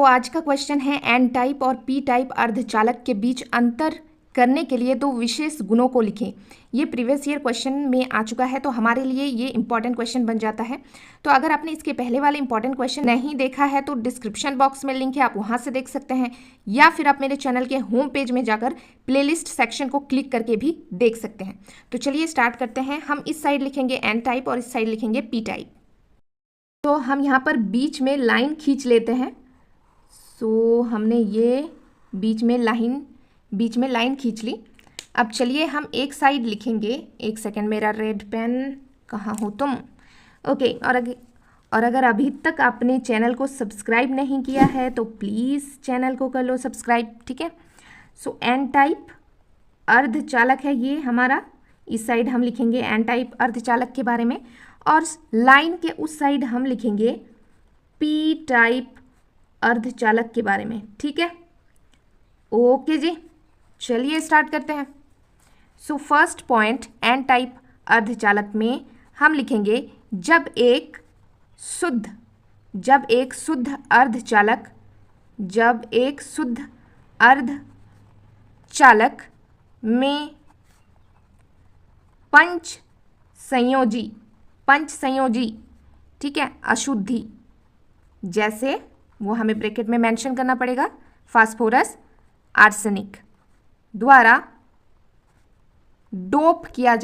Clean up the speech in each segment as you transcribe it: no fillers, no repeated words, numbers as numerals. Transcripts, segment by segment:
आज का क्वेश्चन है एन टाइप और पी टाइप अर्धचालक के बीच अंतर करने के लिए दो विशेष गुणों को लिखें। ये प्रीवियस ईयर क्वेश्चन में आ चुका है, तो हमारे लिए ये इंपॉर्टेंट क्वेश्चन बन जाता है। तो अगर आपने इसके पहले वाले इंपॉर्टेंट क्वेश्चन नहीं देखा है तो डिस्क्रिप्शन बॉक्स में लिंक है, आप वहाँ से देख सकते हैं, या फिर आप मेरे चैनल के होम पेज में जाकर प्लेलिस्ट सेक्शन को क्लिक करके भी देख सकते हैं। तो चलिए स्टार्ट करते हैं। हम इस साइड लिखेंगे एन टाइप और इस साइड लिखेंगे पी टाइप। तो हम यहाँ पर बीच में लाइन खींच लेते हैं। हमने ये बीच में लाइन खींच ली। अब चलिए हम एक साइड लिखेंगे। एक सेकेंड, मेरा रेड पेन कहाँ हो तुम। ओके, और अगर अभी तक आपने चैनल को सब्सक्राइब नहीं किया है तो प्लीज़ चैनल को कर लो सब्सक्राइब, ठीक है। एन टाइप अर्धचालक है ये हमारा। इस साइड हम लिखेंगे एन टाइप अर्धचालक के बारे में, और लाइन के उस साइड हम लिखेंगे पी टाइप अर्धचालक के बारे में, ठीक है। ओके जी, चलिए स्टार्ट करते हैं। फर्स्ट पॉइंट, एन टाइप अर्धचालक में हम लिखेंगे जब एक शुद्ध अर्धचालक में पंच संयोजी, ठीक है, अशुद्धि, जैसे वो हमें ब्रैकेट में मेंशन करना पड़ेगा, फास्फोरस आर्सेनिक द्वारा डोप किया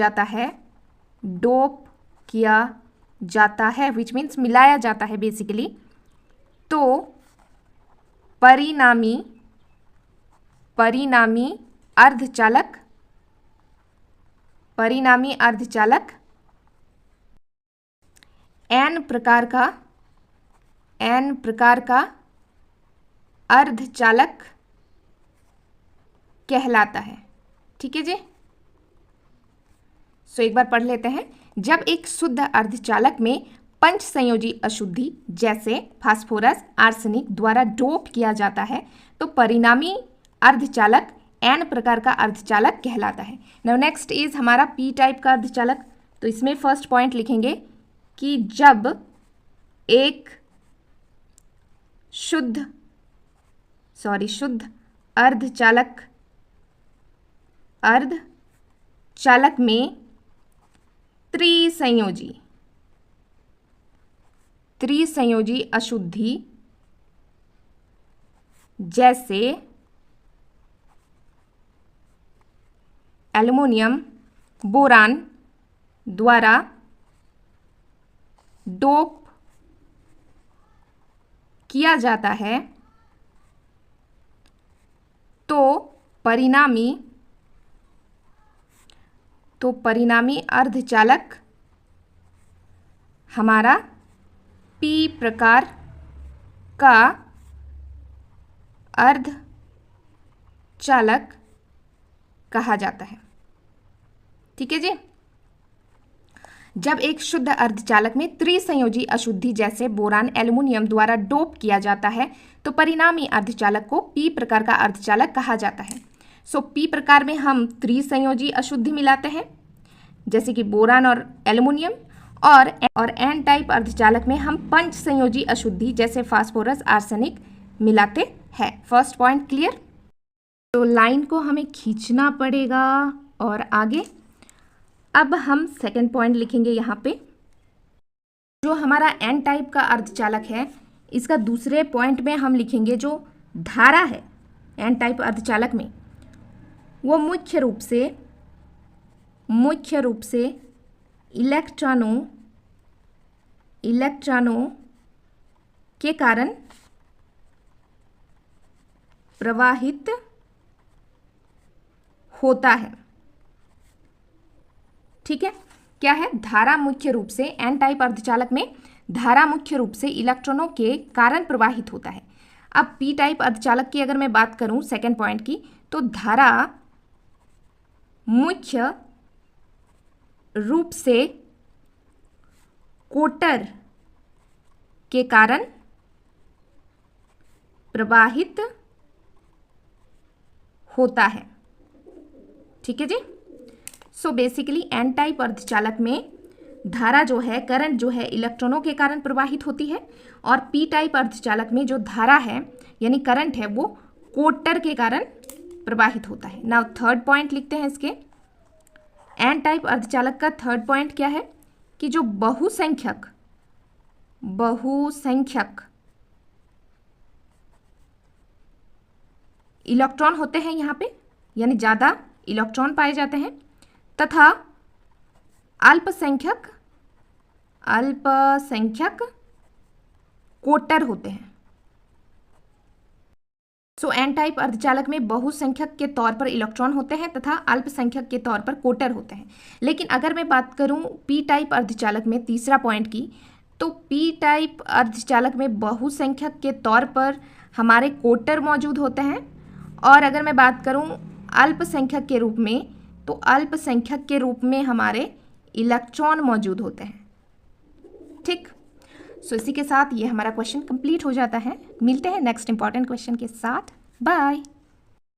जाता है विच मीन्स मिलाया जाता है बेसिकली, तो परिणामी अर्धचालक एन प्रकार का अर्धचालक कहलाता है, ठीक है जी। एक बार पढ़ लेते हैं। जब एक शुद्ध अर्धचालक में पंच संयोजी अशुद्धि जैसे फास्फोरस आर्सेनिक द्वारा डोप किया जाता है तो परिणामी अर्धचालक एन प्रकार का अर्धचालक कहलाता है। नाउ नेक्स्ट इज हमारा पी टाइप का अर्धचालक। तो इसमें फर्स्ट पॉइंट लिखेंगे कि जब एक शुद्ध अर्धचालक में त्रिसंयोजी अशुद्धि जैसे एल्युमिनियम बोरान द्वारा डोप किया जाता है तो परिणामी अर्धचालक हमारा पी प्रकार का अर्धचालक कहा जाता है, ठीक है जी। जब एक शुद्ध अर्धचालक में त्रिसंयोजी अशुद्धि जैसे बोरान एल्युमिनियम द्वारा डोप किया जाता है तो परिणामी अर्धचालक को पी प्रकार का अर्धचालक कहा जाता है। पी प्रकार में हम त्रिसंयोजी अशुद्धि मिलाते हैं जैसे कि बोरान और एल्युमिनियम, और एन टाइप अर्धचालक में हम पंच संयोजी अशुद्धि जैसे फास्फोरस आर्सेनिक मिलाते हैं। First point clear. तो लाइन को हमें खींचना पड़ेगा और आगे अब हम सेकेंड पॉइंट लिखेंगे। यहाँ पे जो हमारा एन टाइप का अर्धचालक है, इसका दूसरे पॉइंट में हम लिखेंगे जो धारा है एन टाइप अर्धचालक में, वो मुख्य रूप से इलेक्ट्रॉनों के कारण प्रवाहित होता है, ठीक है। क्या है? धारा मुख्य रूप से एन टाइप अर्धचालक में धारा मुख्य रूप से इलेक्ट्रॉनों के कारण प्रवाहित होता है। अब पी टाइप अर्धचालक की अगर मैं बात करूं सेकेंड पॉइंट की, तो धारा मुख्य रूप से कोटर के कारण प्रवाहित होता है, ठीक है जी। बेसिकली एन टाइप अर्धचालक में धारा जो है, करंट जो है, इलेक्ट्रॉनों के कारण प्रवाहित होती है, और पी टाइप अर्धचालक में जो धारा है यानी करंट है वो कोटर के कारण प्रवाहित होता है। नाउ थर्ड पॉइंट लिखते हैं इसके। एन टाइप अर्धचालक का थर्ड पॉइंट क्या है कि जो बहुसंख्यक इलेक्ट्रॉन होते हैं यहाँ पे, यानी ज़्यादा इलेक्ट्रॉन पाए जाते हैं, तथा अल्पसंख्यक कोटर होते हैं। सो एन टाइप अर्धचालक में बहुसंख्यक के तौर पर इलेक्ट्रॉन होते हैं तथा अल्पसंख्यक के तौर पर कोटर होते हैं। लेकिन अगर मैं बात करूं पी टाइप अर्धचालक में, तीसरा पॉइंट की, तो पी टाइप अर्धचालक में बहुसंख्यक के तौर पर हमारे कोटर मौजूद होते हैं, और अगर मैं बात करूं अल्पसंख्यक के रूप में, तो अल्पसंख्यक के रूप में हमारे इलेक्ट्रॉन मौजूद होते हैं। ठीक, सो इसी के साथ ये हमारा क्वेश्चन कंप्लीट हो जाता है। मिलते हैं नेक्स्ट इंपॉर्टेंट क्वेश्चन के साथ। बाय।